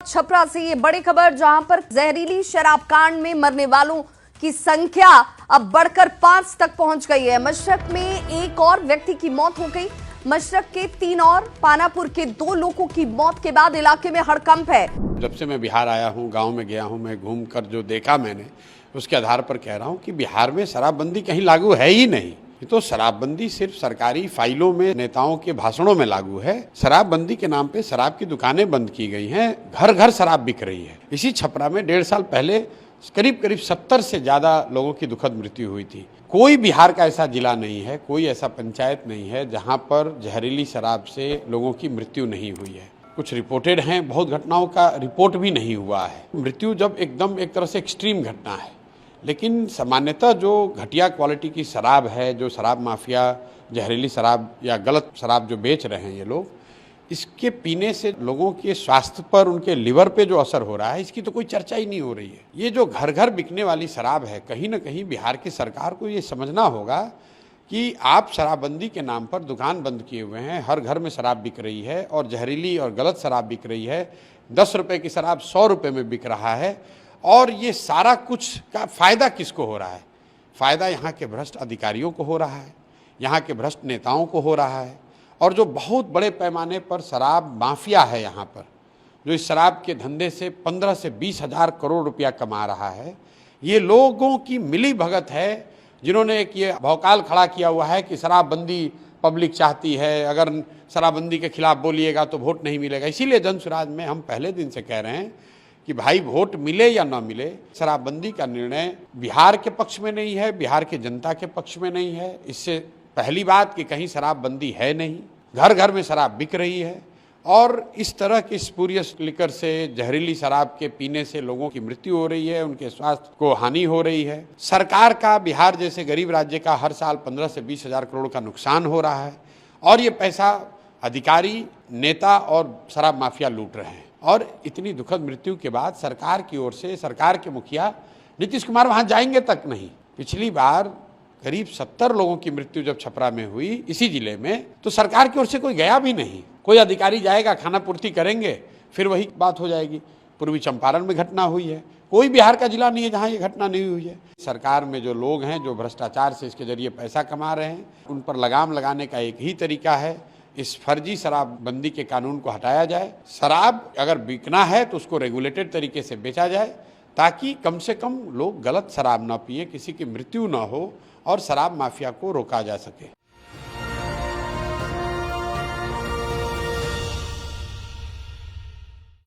छपरा से ये बड़ी खबर, जहां पर जहरीली शराब कांड में मरने वालों की संख्या अब बढ़कर 5 तक पहुंच गई है। मशरक में एक और व्यक्ति की मौत हो गई। मशरक के 3 और पानापुर के 2 लोगों की मौत के बाद इलाके में हड़कंप है। जब से मैं बिहार आया हूँ, गांव में गया हूँ, मैं घूमकर जो देखा मैंने, उसके आधार पर कह रहा हूँ कि बिहार में शराबबंदी कहीं लागू है ही नहीं। ये तो शराबबंदी सिर्फ सरकारी फाइलों में, नेताओं के भाषणों में लागू है। शराबबंदी के नाम पे शराब की दुकानें बंद की गई हैं, घर घर शराब बिक रही है। इसी छपरा में 1.5 साल पहले करीब 70 से ज्यादा लोगों की दुखद मृत्यु हुई थी। कोई बिहार का ऐसा जिला नहीं है, कोई ऐसा पंचायत नहीं है जहां पर जहरीली शराब से लोगों की मृत्यु नहीं हुई है। कुछ रिपोर्टेड हैं, बहुत घटनाओं का रिपोर्ट भी नहीं हुआ है। मृत्यु जब एकदम एक तरह से एक्सट्रीम घटना है, लेकिन सामान्यतः जो घटिया क्वालिटी की शराब है, जो शराब माफिया जहरीली शराब या गलत शराब जो बेच रहे हैं ये लोग, इसके पीने से लोगों के स्वास्थ्य पर, उनके लिवर पे जो असर हो रहा है, इसकी तो कोई चर्चा ही नहीं हो रही है। ये जो घर घर बिकने वाली शराब है, कहीं ना कहीं बिहार की सरकार को ये समझना होगा कि आप शराबबंदी के नाम पर दुकान बंद किए हुए हैं, हर घर में शराब बिक रही है और जहरीली और गलत शराब बिक रही है। 10 रुपये की शराब 100 रुपये में बिक रहा है। और ये सारा कुछ का फ़ायदा किसको हो रहा है? फ़ायदा यहाँ के भ्रष्ट अधिकारियों को हो रहा है, यहाँ के भ्रष्ट नेताओं को हो रहा है। और जो बहुत बड़े पैमाने पर शराब माफिया है यहाँ पर, जो इस शराब के धंधे से 15 से 20 हज़ार करोड़ रुपया कमा रहा है, ये लोगों की मिली भगत है, जिन्होंने एक ये भौकाल खड़ा किया हुआ है कि शराबबंदी पब्लिक चाहती है, अगर शराबबंदी के खिलाफ बोलिएगा तो वोट नहीं मिलेगा। इसीलिए जन स्वराज में हम पहले दिन से कह रहे हैं कि भाई वोट मिले या ना मिले, शराबबंदी का निर्णय बिहार के पक्ष में नहीं है, बिहार के जनता के पक्ष में नहीं है। इससे पहली बात कि कहीं शराबबंदी है नहीं, घर घर में शराब बिक रही है और इस तरह की स्पूरियस लिकर से, जहरीली शराब के पीने से लोगों की मृत्यु हो रही है, उनके स्वास्थ्य को हानि हो रही है। सरकार का बिहार जैसे गरीब राज्य का हर साल 15 से 20 हज़ार करोड़ का नुकसान हो रहा है और ये पैसा अधिकारी, नेता और शराब माफिया लूट रहे हैं। और इतनी दुखद मृत्यु के बाद सरकार की ओर से, सरकार के मुखिया नीतीश कुमार वहां जाएंगे तक नहीं। पिछली बार करीब 70 लोगों की मृत्यु जब छपरा में हुई इसी जिले में, तो सरकार की ओर से कोई गया भी नहीं। कोई अधिकारी जाएगा, खाना पूर्ति करेंगे, फिर वही बात हो जाएगी। पूर्वी चंपारण में घटना हुई है, कोई बिहार का जिला नहीं है जहां ये घटना नहीं हुई है। सरकार में जो लोग हैं, जो भ्रष्टाचार से इसके जरिए पैसा कमा रहे हैं, उन पर लगाम लगाने का एक ही तरीका है, इस फर्जी शराबबंदी के कानून को हटाया जाए। शराब अगर बिकना है तो उसको रेगुलेटेड तरीके से बेचा जाए, ताकि कम से कम लोग गलत शराब ना पिए, किसी की मृत्यु ना हो और शराब माफिया को रोका जा सके।